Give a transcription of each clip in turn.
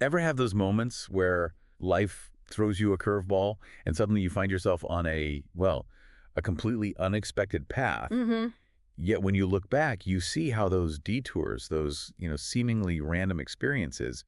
Ever have those moments where life throws you a curveball and suddenly you find yourself on a completely unexpected path? Mm-hmm. Yet when you look back, you see how those detours, those, seemingly random experiences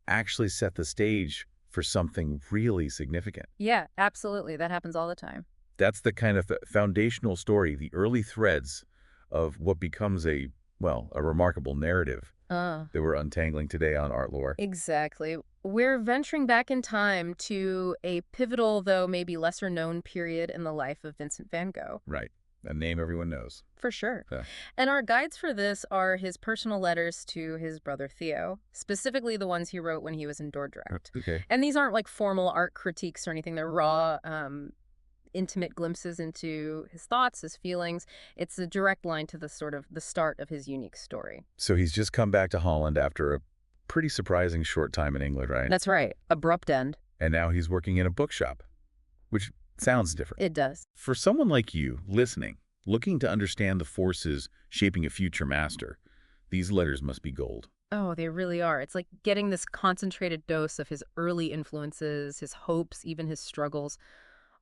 actually set the stage for something really significant. Yeah, absolutely. That happens all the time. That's the kind of foundational story, the early threads of what becomes a remarkable narrative Uh, that we're untangling today on Art Lore. exactly. We're venturing back in time to a pivotal, though maybe lesser known period in the life of Vincent van Gogh. Right. A name everyone knows. For sure. Uh, And our guides for this are his personal letters to his brother Theo, specifically the ones he wrote when he was in Dordrecht. okay. And these aren't like formal art critiques or anything. They're raw, intimate glimpses into his thoughts, his feelings. It's a direct line to the sort of the start of his unique story. So he's just come back to Holland after a pretty surprising short time in England, right? That's right. Abrupt end. And now he's working in a bookshop, which sounds different. It does. For someone like you, listening, looking to understand the forces shaping a future master, these letters must be gold. Oh, they really are. It's like getting this concentrated dose of his early influences, his hopes, even his struggles,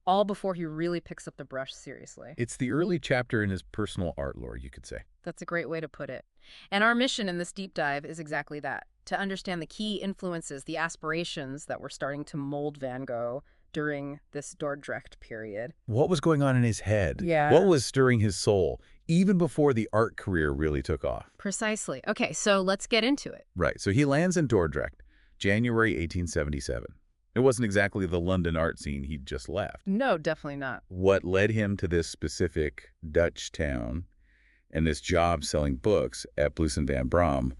all before he really picks up the brush seriously. It's the early chapter in his personal art lore, you could say. That's a great way to put it. And our mission in this deep dive is exactly that, to understand the key influences, the aspirations that were starting to mold Van Gogh during this Dordrecht period. What was going on in his head? Yeah. What was stirring his soul, even before the art career really took off? Precisely. Okay, so let's get into it. Right, so he lands in Dordrecht, January 1877. It wasn't exactly the London art scene he'd just left. No, definitely not. What led him to this specific Dutch town and this job selling books at Blusen van Brom?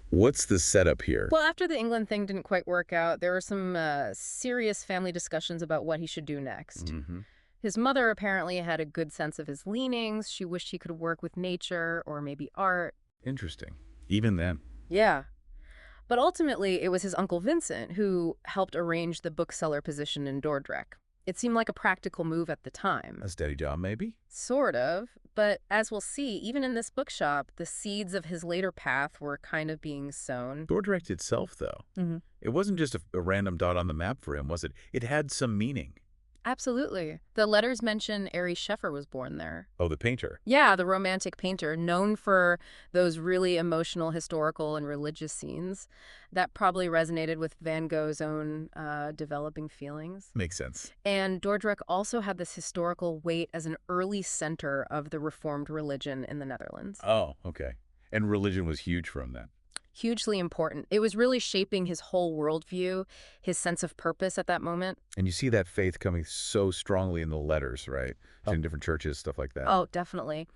What's the setup here? Well, after the England thing didn't quite work out, there were some serious family discussions about what he should do next. Mm-hmm. His mother apparently had a good sense of his leanings. She wished he could work with nature or maybe art. Interesting. Even then. Yeah. But ultimately, it was his uncle Vincent who helped arrange the bookseller position in Dordrecht. It seemed like a practical move at the time. A steady job, maybe? Sort of. But as we'll see, even in this bookshop, the seeds of his later path were kind of being sown. Dordrecht itself, though. It wasn't just a random dot on the map for him, was it? It had some meaning. Absolutely. The letters mention Ary Scheffer was born there. Oh, the painter. Yeah, the romantic painter, known for those really emotional historical and religious scenes. That probably resonated with Van Gogh's own developing feelings. Makes sense. And Dordrecht also had this historical weight as an early center of the Reformed religion in the Netherlands. Oh, okay. And religion was huge for him then. Hugely important. It was really shaping his whole worldview, his sense of purpose at that moment. And you see that faith coming so strongly in the letters, right? In different churches, stuff like that. Oh, definitely.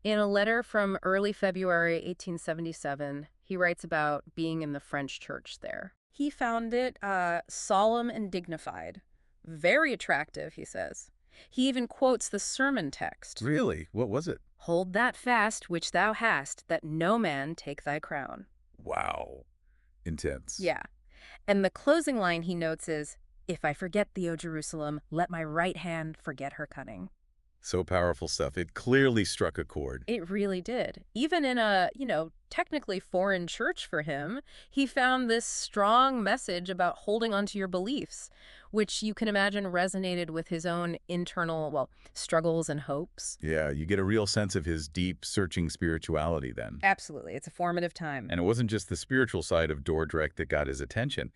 In a letter from early February 1877, he writes about being in the French church there. He found it solemn and dignified. Very attractive, he says. He even quotes the sermon text. Really? What was it? Hold that fast which thou hast, that no man take thy crown. Wow. Intense. Yeah. And the closing line he notes is, if I forget thee, O Jerusalem, let my right hand forget her cunning. So powerful stuff. It clearly struck a chord. It really did. Even in a, technically foreign church for him, he found this strong message about holding on to your beliefs, which you can imagine resonated with his own internal, struggles and hopes. Yeah, you get a real sense of his deep, searching spirituality then. Absolutely. It's a formative time. And it wasn't just the spiritual side of Dordrecht that got his attention.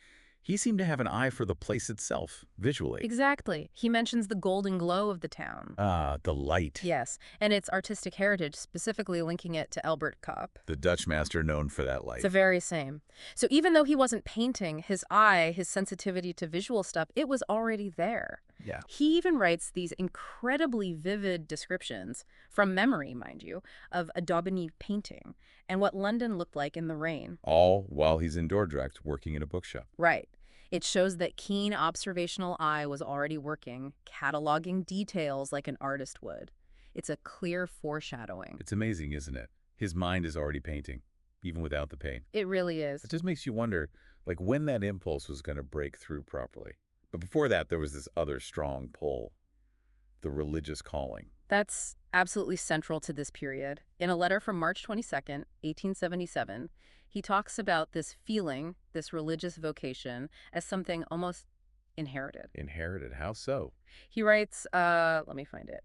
He seemed to have an eye for the place itself, visually. Exactly. He mentions the golden glow of the town. Ah, the light. Yes, and its artistic heritage, specifically linking it to Albert Kopp. The Dutch master known for that light. It's the very same. So even though he wasn't painting, his eye, his sensitivity to visual stuff, it was already there. Yeah. He even writes these incredibly vivid descriptions, from memory, mind you, of a Daubigny painting and what London looked like in the rain. All while he's in Dordrecht working in a bookshop. Right. It shows that keen observational eye was already working, cataloging details like an artist would. It's a clear foreshadowing. It's amazing, isn't it? His mind is already painting, even without the paint. It really is. It just makes you wonder, when that impulse was going to break through properly. But before that, there was this other strong pull, the religious calling. That's absolutely central to this period. In a letter from March 22nd, 1877, he talks about this feeling, this religious vocation, as something almost inherited. Inherited. How so? He writes, let me find it.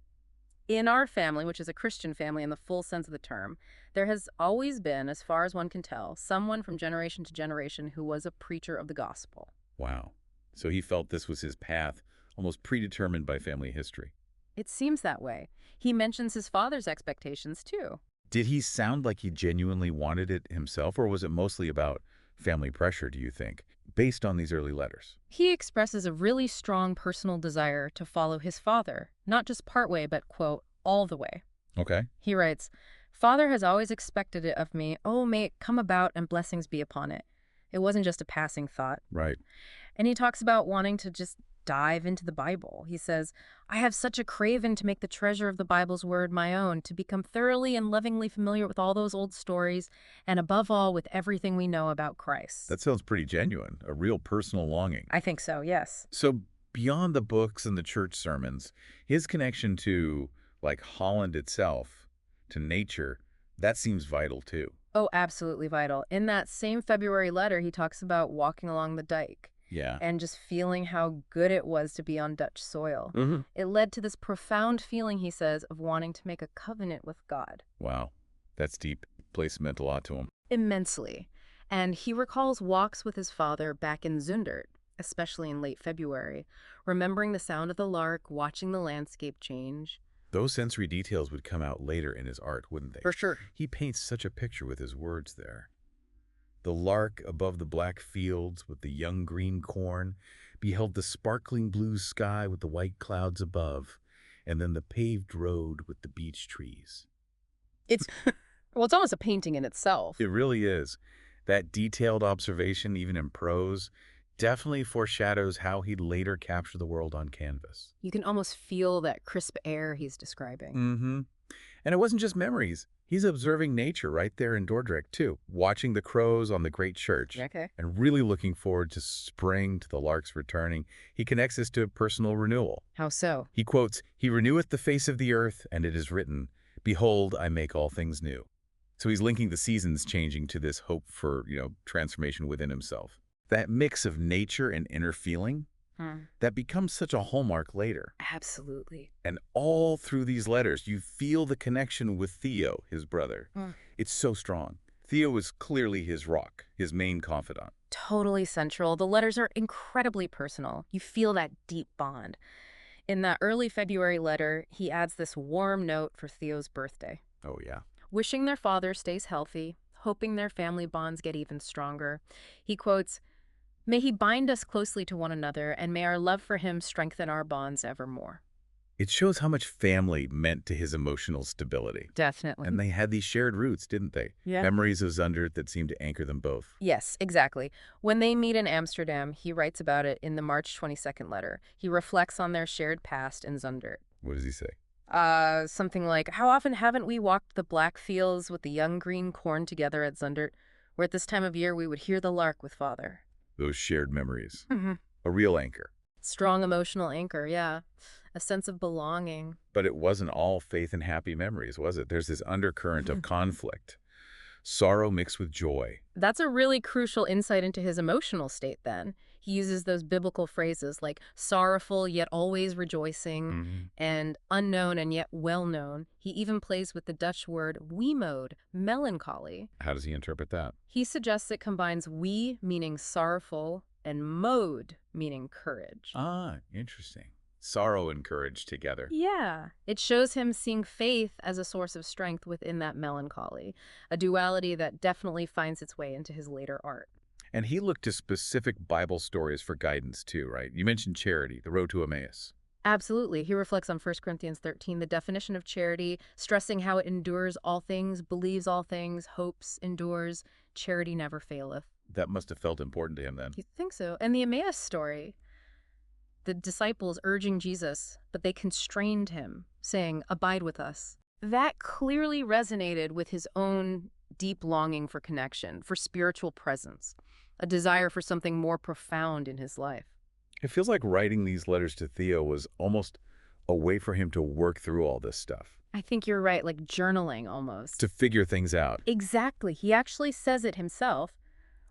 In our family, which is a Christian family in the full sense of the term, there has always been, as far as one can tell, someone from generation to generation who was a preacher of the gospel. Wow. So he felt this was his path, almost predetermined by family history. It seems that way. He mentions his father's expectations, too. Did he sound like he genuinely wanted it himself, or was it mostly about family pressure, do you think, based on these early letters? He expresses a really strong personal desire to follow his father, not just partway, but, quote, all the way. Okay. He writes, "Father has always expected it of me. Oh, may it come about and blessings be upon it." It wasn't just a passing thought. Right. And he talks about wanting to just dive into the Bible. He says, "I have such a craving to make the treasure of the Bible's word my own, to become thoroughly and lovingly familiar with all those old stories, and above all, with everything we know about Christ." That sounds pretty genuine, a real personal longing. I think so, yes. So beyond the books and the church sermons, his connection to, like, Holland itself, to nature, that seems vital too. Oh, absolutely vital. In that same February letter, he talks about walking along the dike Yeah. and just feeling how good it was to be on Dutch soil. Mm-hmm. It led to this profound feeling, he says, of wanting to make a covenant with God. Wow. That's deep. Place meant a lot to him. Immensely. And he recalls walks with his father back in Zundert, especially in late February, remembering the sound of the lark, watching the landscape change. Those sensory details would come out later in his art, wouldn't they? For sure. He paints such a picture with his words there. The lark above the black fields with the young green corn beheld the sparkling blue sky with the white clouds above, and then the paved road with the beech trees. It's, well, it's almost a painting in itself. It really is. That detailed observation, even in prose, definitely foreshadows how he'd later capture the world on canvas. You can almost feel that crisp air he's describing. Mm-hmm. And it wasn't just memories. He's observing nature right there in Dordrecht, too, watching the crows on the great church, Okay. and really looking forward to spring, to the larks returning. He connects this to personal renewal. How so? He quotes, "He reneweth the face of the earth, and it is written, Behold, I make all things new." So he's linking the seasons changing to this hope for, transformation within himself. That mix of nature and inner feeling, that becomes such a hallmark later. Absolutely. And all through these letters, you feel the connection with Theo, his brother. It's so strong. Theo was clearly his rock, his main confidant. Totally central. The letters are incredibly personal. You feel that deep bond. In that early February letter, he adds this warm note for Theo's birthday. Oh, yeah. Wishing their father stays healthy, hoping their family bonds get even stronger. He quotes, "May he bind us closely to one another, and may our love for him strengthen our bonds evermore." It shows how much family meant to his emotional stability. Definitely. And they had these shared roots, didn't they? Yeah. Memories of Zundert that seemed to anchor them both. Yes, exactly. When they meet in Amsterdam, he writes about it in the March 22nd letter. He reflects on their shared past in Zundert. What does he say? Something like, "How often haven't we walked the black fields with the young green corn together at Zundert, where at this time of year we would hear the lark with father." Those shared memories. Mm-hmm. A real anchor. Strong emotional anchor, yeah. A sense of belonging. But it wasn't all faith and happy memories, was it? There's this undercurrent of conflict. Sorrow mixed with joy. That's a really crucial insight into his emotional state then. He uses those biblical phrases like sorrowful yet always rejoicing and unknown and yet well-known. He even plays with the Dutch word weemoed, melancholy. How does he interpret that? He suggests it combines wee, meaning sorrowful, and mode, meaning courage. Ah, interesting. Sorrow and courage together. Yeah. It shows him seeing faith as a source of strength within that melancholy, a duality that definitely finds its way into his later art. And he looked to specific Bible stories for guidance too, right? You mentioned charity, the road to Emmaus. Absolutely. He reflects on 1 Corinthians 13, the definition of charity, stressing how it endures all things, believes all things, hopes, endures. Charity never faileth. That must have felt important to him then. You think so? And the Emmaus story, the disciples urging Jesus, but they constrained him, saying, "Abide with us." That clearly resonated with his own deep longing for connection, for spiritual presence, a desire for something more profound in his life. It feels like writing these letters to Theo was almost a way for him to work through all this stuff, I think you're right, like journaling almost. to figure things out. Exactly. He actually says it himself.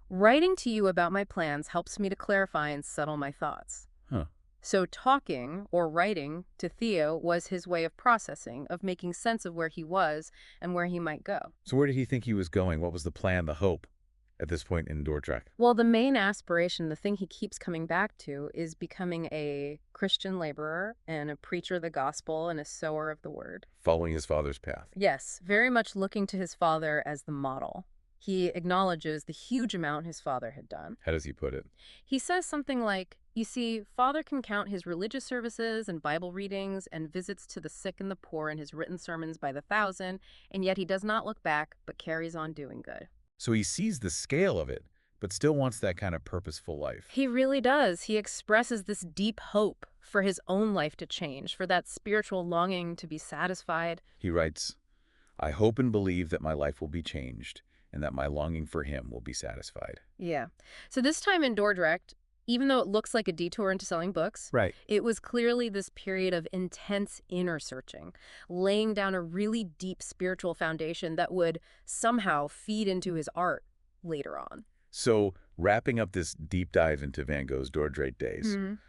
Writing to you about my plans helps me to clarify and settle my thoughts. Huh. So talking or writing to Theo was his way of processing, of making sense of where he was and where he might go. So where did he think he was going? What was the plan, the hope at this point in Dordrecht? Well, the main aspiration, the thing he keeps coming back to, is becoming a Christian laborer and a preacher of the gospel and a sower of the word. Following his father's path. Yes, very much looking to his father as the model. He acknowledges the huge amount his father had done. How does he put it? He says something like, you see, Father can count his religious services and Bible readings and visits to the sick and the poor in his written sermons by the thousand, and yet he does not look back, but carries on doing good. So he sees the scale of it, but still wants that kind of purposeful life. He really does. He expresses this deep hope for his own life to change, for that spiritual longing to be satisfied. He writes, I hope and believe that my life will be changed and that my longing for him will be satisfied. Yeah. So this time in Dordrecht, even though it looks like a detour into selling books, Right. it was clearly this period of intense inner searching, laying down a really deep spiritual foundation that would somehow feed into his art later on. So wrapping up this deep dive into Van Gogh's Dordrecht days, Mhm.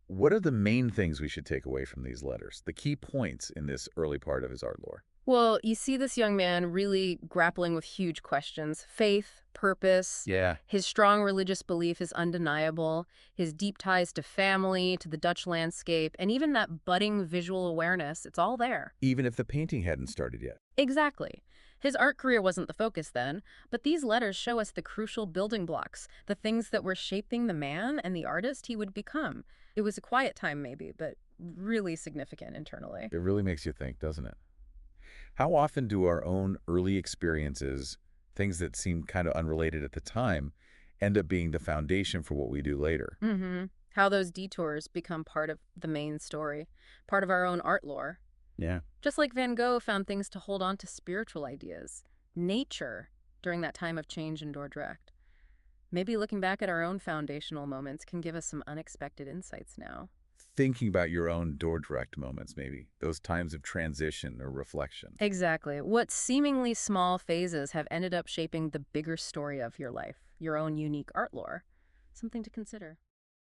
what are the main things we should take away from these letters, the key points in this early part of his art lore? Well, you see this young man really grappling with huge questions. Faith, purpose. Yeah. His strong religious belief is undeniable. His deep ties to family, to the Dutch landscape, and even that budding visual awareness, it's all there. Even if the painting hadn't started yet. Exactly. His art career wasn't the focus then, but these letters show us the crucial building blocks, the things that were shaping the man and the artist he would become. It was a quiet time maybe, but really significant internally. It really makes you think, doesn't it? How often do our own early experiences, things that seem kind of unrelated at the time, end up being the foundation for what we do later? Mm-hmm. How those detours become part of the main story, part of our own art lore. Yeah. Just like Van Gogh found things to hold on to spiritual ideas, nature, during that time of change in Dordrecht. Maybe looking back at our own foundational moments can give us some unexpected insights now. Thinking about your own Dordrecht moments, maybe, those times of transition or reflection. Exactly. What seemingly small phases have ended up shaping the bigger story of your life, your own unique art lore. Something to consider.